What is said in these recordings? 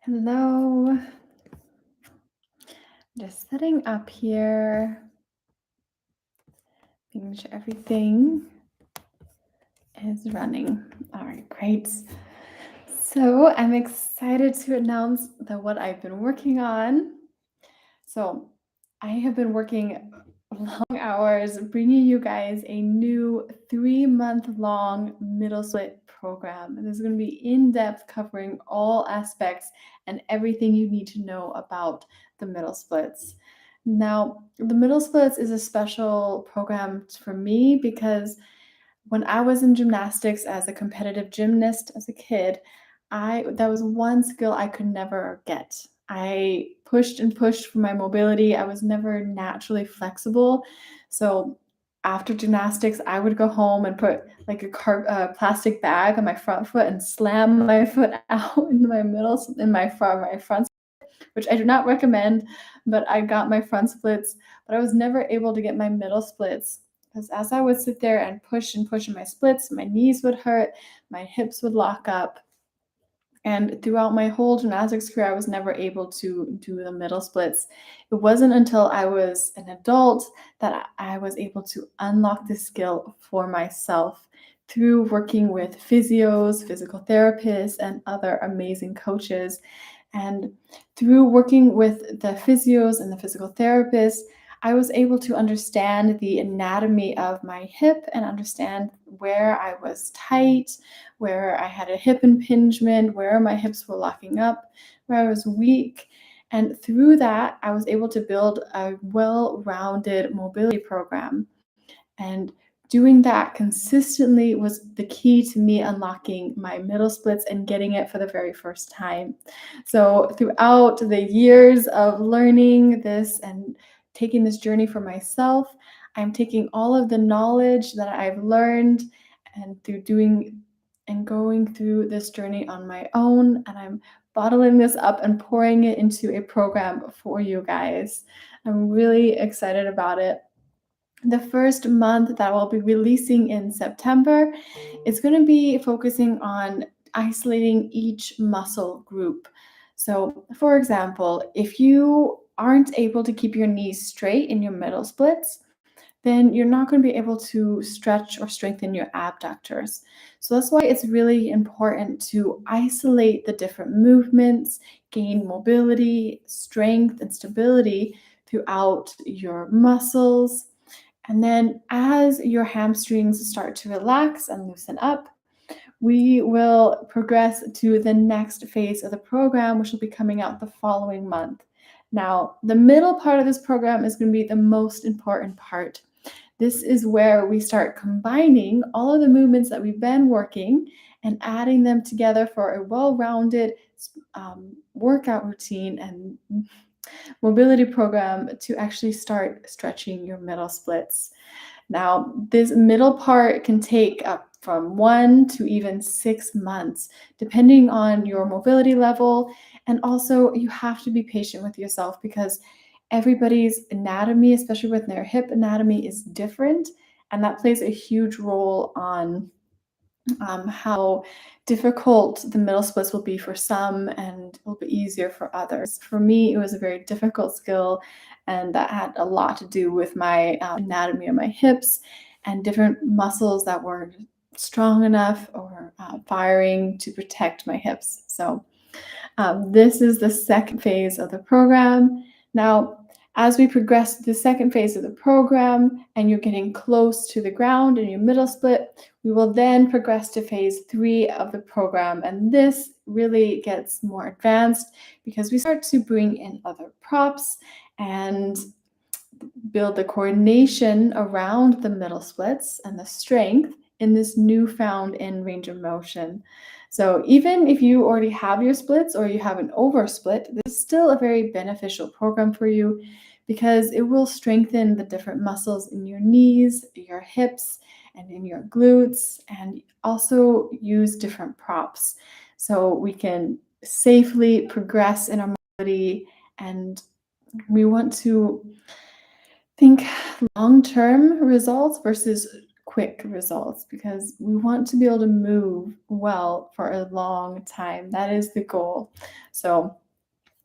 Hello. Just setting up here, making sure everything is running. All right, great. So I'm excited to announce that what I've been working on. So I have been working long hours, bringing you guys a new 3-month long middle split program. And this is going to be in depth, covering all aspects and everything you need to know about the middle splits. Now, the middle splits is a special program for me because when I was in gymnastics as a competitive gymnast as a kid, I that was one skill I could never get. I pushed and pushed for my mobility. I was never naturally flexible. So after gymnastics, I would go home and put like plastic bag on my front foot and slam my foot out in my front, which I do not recommend, but I got my front splits, but I was never able to get my middle splits because as I would sit there and push in my splits, my knees would hurt, my hips would lock up. And throughout my whole gymnastics career, I was never able to do the middle splits. It wasn't until I was an adult that I was able to unlock this skill for myself through working with physios, physical therapists, and other amazing coaches. And through working with the physios and the physical therapists, I was able to understand the anatomy of my hip and understand where I was tight, where I had a hip impingement, where my hips were locking up, where I was weak. And through that, I was able to build a well rounded mobility program. And doing that consistently was the key to me unlocking my middle splits and getting it for the very first time. So, throughout the years of learning this and taking this journey for myself, I'm taking all of the knowledge that I've learned and through doing and going through this journey on my own, and I'm bottling this up and pouring it into a program for you guys. I'm really excited about it. The first month that we'll be releasing in September is going to be focusing on isolating each muscle group. So, for example, if you aren't able to keep your knees straight in your middle splits, then you're not going to be able to stretch or strengthen your abductors. So that's why it's really important to isolate the different movements, gain mobility, strength, and stability throughout your muscles. And then as your hamstrings start to relax and loosen up, we will progress to the next phase of the program, which will be coming out the following month. Now, the middle part of this program is going to be the most important part. This is where we start combining all of the movements that we've been working and adding them together for a well rounded workout routine and mobility program to actually start stretching your middle splits. Now, this middle part can take up from 1 to even 6 months, depending on your mobility level. And also, you have to be patient with yourself because everybody's anatomy, especially with their hip anatomy, is different. And that plays a huge role on how difficult the middle splits will be for some and a little bit easier for others. For me, it was a very difficult skill, and that had a lot to do with my anatomy of my hips and different muscles that weren't strong enough or firing to protect my hips. So, this is the second phase of the program. Now, as we progress to the second phase of the program and you're getting close to the ground in your middle split, we will then progress to phase 3 of the program. And this really gets more advanced because we start to bring in other props and build the coordination around the middle splits and the strength in this newfound in range of motion. So even if you already have your splits or you have an oversplit, this is still a very beneficial program for you because it will strengthen the different muscles in your knees, your hips, and in your glutes, and also use different props so we can safely progress in our mobility. And we want to think long-term results versus quick results because we want to be able to move well for a long time. That is the goal. So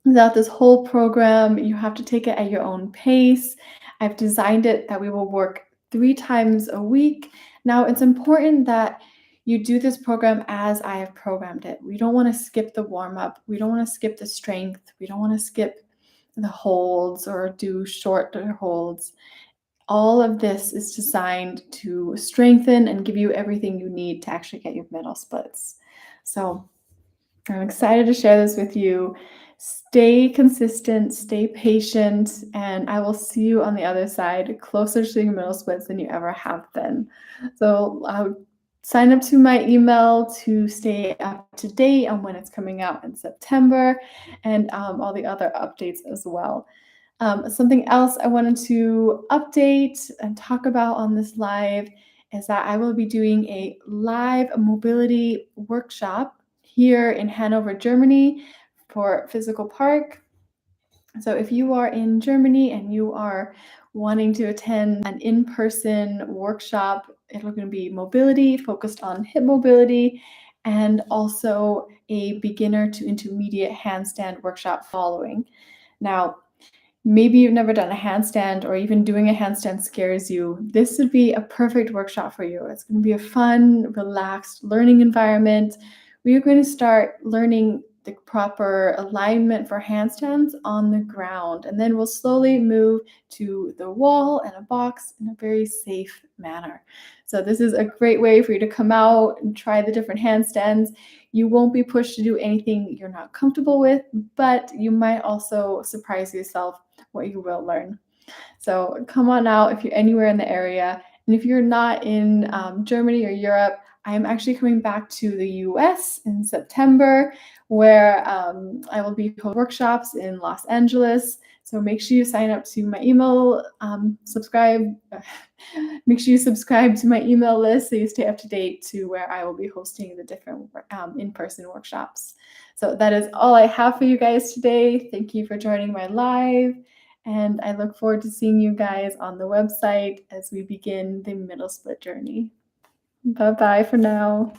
throughout this whole program, you have to take it at your own pace. I've designed it that we will work 3 times a week. Now, it's important that you do this program as I have programmed it. We don't want to skip the warm up. We don't want to skip the strength. We don't want to skip the holds or do shorter holds. All of this is designed to strengthen and give you everything you need to actually get your middle splits. So I'm excited to share this with you. Stay consistent, stay patient, and I will see you on the other side, closer to your middle splits than you ever have been. So sign up to my email to stay up to date on when it's coming out in September and all the other updates as well. Something else I wanted to update and talk about on this live is that I will be doing a live mobility workshop here in Hanover, Germany for Physical Park. So if you are in Germany and you are wanting to attend an in-person workshop, it's going to be mobility, focused on hip mobility, and also a beginner to intermediate handstand workshop following. Now, maybe you've never done a handstand or even doing a handstand scares you. This would be a perfect workshop for you. It's going to be a fun, relaxed learning environment. We are going to start learning the proper alignment for handstands on the ground, and then we'll slowly move to the wall and a box in a very safe manner. So this is a great way for you to come out and try the different handstands. You won't be pushed to do anything you're not comfortable with, but you might also surprise yourself what you will learn. So come on out if you're anywhere in the area. And if you're not in Germany or Europe, I am actually coming back to the US in September, where I will be holding workshops in Los Angeles. So make sure you sign up to my email, make sure you subscribe to my email list so you stay up to date to where I will be hosting the different in-person workshops. So that is all I have for you guys today. Thank you for joining my live. And I look forward to seeing you guys on the website as we begin the middle split journey. Bye-bye for now.